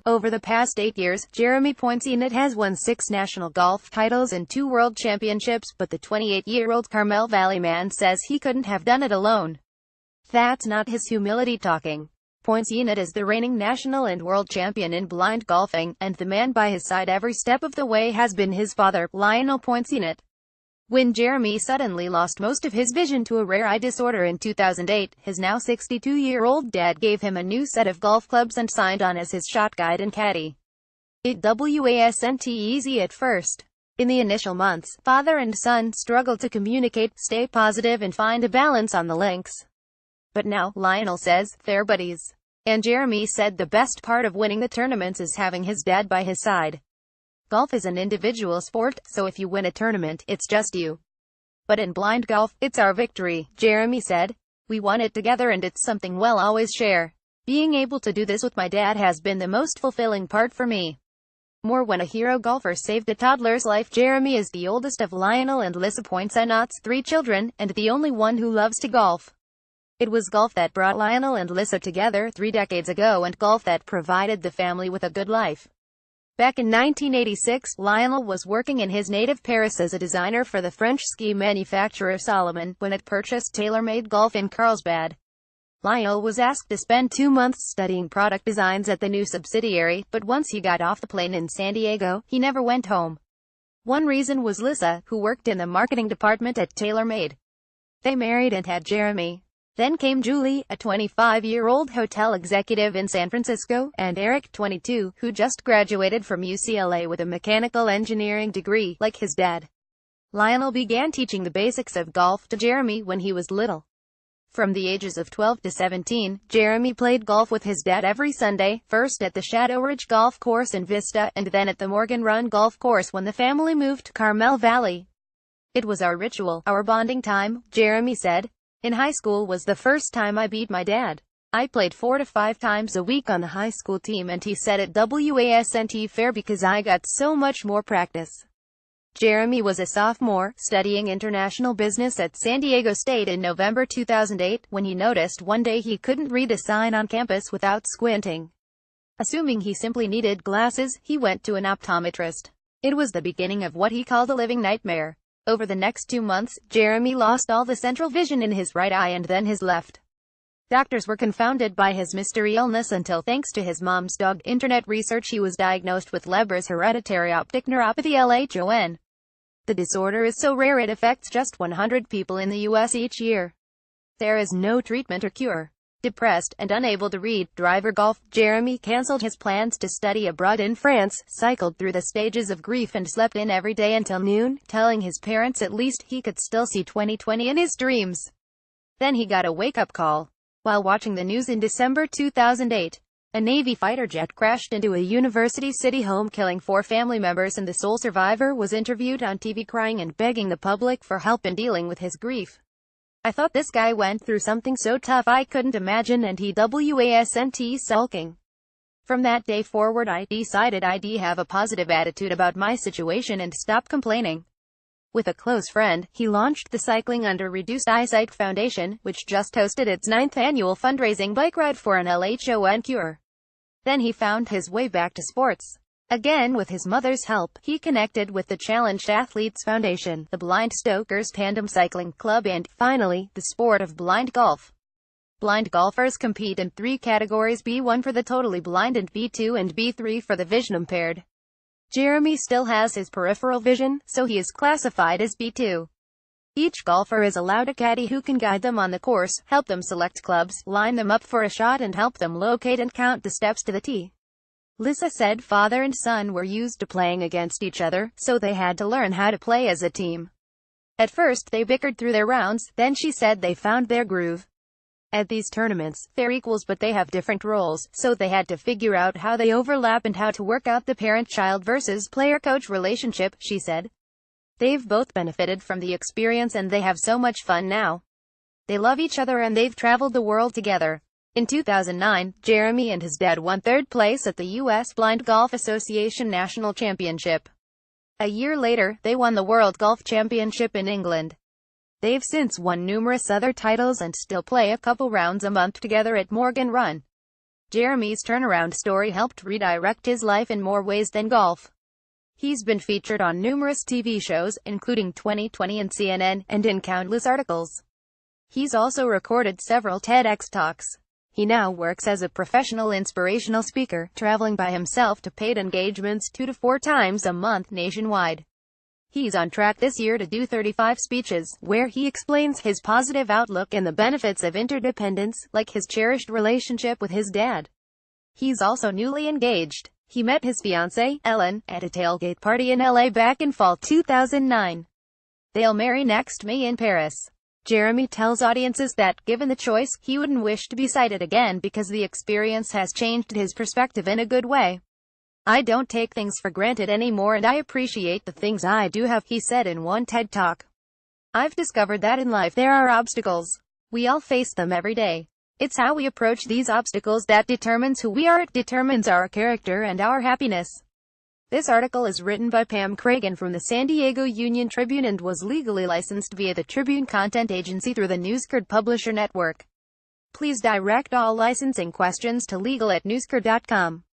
Over the past 8 years, Jeremy Poincenot has won 6 national golf titles and 2 world championships, but the 28-year-old Carmel Valley man says he couldn't have done it alone. That's not his humility talking. Poincenot is the reigning national and world champion in blind golfing, and the man by his side every step of the way has been his father, Lionel Poincenot. When Jeremy suddenly lost most of his vision to a rare eye disorder in 2008, his now 62-year-old dad gave him a new set of golf clubs and signed on as his shot guide and caddy. It wasn't easy at first. In the initial months, father and son struggled to communicate, stay positive and find a balance on the links. But now, Lionel says, they're buddies. And Jeremy said the best part of winning the tournaments is having his dad by his side. Golf is an individual sport, so if you win a tournament, it's just you. But in blind golf, it's our victory, Jeremy said. We won it together and it's something we'll always share. Being able to do this with my dad has been the most fulfilling part for me. More when a hero golfer saved a toddler's life. Jeremy is the oldest of Lionel and Lisa Poincenot's 3 children, and the only one who loves to golf. It was golf that brought Lionel and Lisa together 3 decades ago and golf that provided the family with a good life. Back in 1986, Lionel was working in his native Paris as a designer for the French ski manufacturer Salomon, when it purchased TaylorMade Golf in Carlsbad. Lionel was asked to spend 2 months studying product designs at the new subsidiary, but once he got off the plane in San Diego, he never went home. One reason was Lisa, who worked in the marketing department at TaylorMade. They married and had Jeremy. Then came Julie, a 25-year-old hotel executive in San Francisco, and Eric, 22, who just graduated from UCLA with a mechanical engineering degree, like his dad. Lionel began teaching the basics of golf to Jeremy when he was little. From the ages of 12 to 17, Jeremy played golf with his dad every Sunday, first at the Shadow Ridge Golf Course in Vista, and then at the Morgan Run Golf Course when the family moved to Carmel Valley. It was our ritual, our bonding time, Jeremy said. In high school was the first time I beat my dad. I played 4 to 5 times a week on the high school team and he said it wasn't fair because I got so much more practice. Jeremy was a sophomore, studying international business at San Diego State in November 2008, when he noticed one day he couldn't read a sign on campus without squinting. Assuming he simply needed glasses, he went to an optometrist. It was the beginning of what he called a living nightmare. Over the next 2 months, Jeremy lost all the central vision in his right eye and then his left. Doctors were confounded by his mystery illness until, thanks to his mom's dogged internet research, he was diagnosed with Leber's hereditary optic neuropathy (LHON). The disorder is so rare it affects just 100 people in the U.S. each year. There is no treatment or cure. Depressed and unable to read, drive or golf, Jeremy cancelled his plans to study abroad in France, cycled through the stages of grief and slept in every day until noon, telling his parents at least he could still see 2020 in his dreams. Then he got a wake-up call. While watching the news in December 2008, a Navy fighter jet crashed into a University City home, killing 4 family members, and the sole survivor was interviewed on TV crying and begging the public for help in dealing with his grief. I thought this guy went through something so tough I couldn't imagine, and he wasn't sulking. From that day forward I decided I'd have a positive attitude about my situation and stop complaining. With a close friend, he launched the Cycling Under Reduced Eyesight Foundation, which just hosted its 9th annual fundraising bike ride for an LHON cure. Then he found his way back to sports. Again, with his mother's help, he connected with the Challenged Athletes Foundation, the Blind Stokers Tandem Cycling Club, and, finally, the sport of blind golf. Blind golfers compete in 3 categories: B1 for the totally blind and B2 and B3 for the vision impaired. Jeremy still has his peripheral vision, so he is classified as B2. Each golfer is allowed a caddy who can guide them on the course, help them select clubs, line them up for a shot and help them locate and count the steps to the tee. Lisa said father and son were used to playing against each other, so they had to learn how to play as a team. At first they bickered through their rounds, then she said they found their groove. At these tournaments, they're equals but they have different roles, so they had to figure out how they overlap and how to work out the parent-child versus player-coach relationship, she said. They've both benefited from the experience and they have so much fun now. They love each other and they've traveled the world together. In 2009, Jeremy and his dad won 3rd place at the U.S. Blind Golf Association National Championship. A year later, they won the World Golf Championship in England. They've since won numerous other titles and still play a couple rounds a month together at Morgan Run. Jeremy's turnaround story helped redirect his life in more ways than golf. He's been featured on numerous TV shows, including 2020 and CNN, and in countless articles. He's also recorded several TEDx talks. He now works as a professional inspirational speaker, traveling by himself to paid engagements 2 to 4 times a month nationwide. He's on track this year to do 35 speeches, where he explains his positive outlook and the benefits of interdependence, like his cherished relationship with his dad. He's also newly engaged. He met his fiancée, Ellen, at a tailgate party in LA back in fall 2009. They'll marry next May in Paris. Jeremy tells audiences that, given the choice, he wouldn't wish to be cited again because the experience has changed his perspective in a good way. "I don't take things for granted anymore and I appreciate the things I do have," he said in one TED Talk. "I've discovered that in life there are obstacles. We all face them every day. It's how we approach these obstacles that determines who we are. It determines our character and our happiness." This article is written by Pam Cragen from the San Diego Union-Tribune and was legally licensed via the Tribune Content Agency through the NewsCard Publisher Network. Please direct all licensing questions to legal@newscard.com.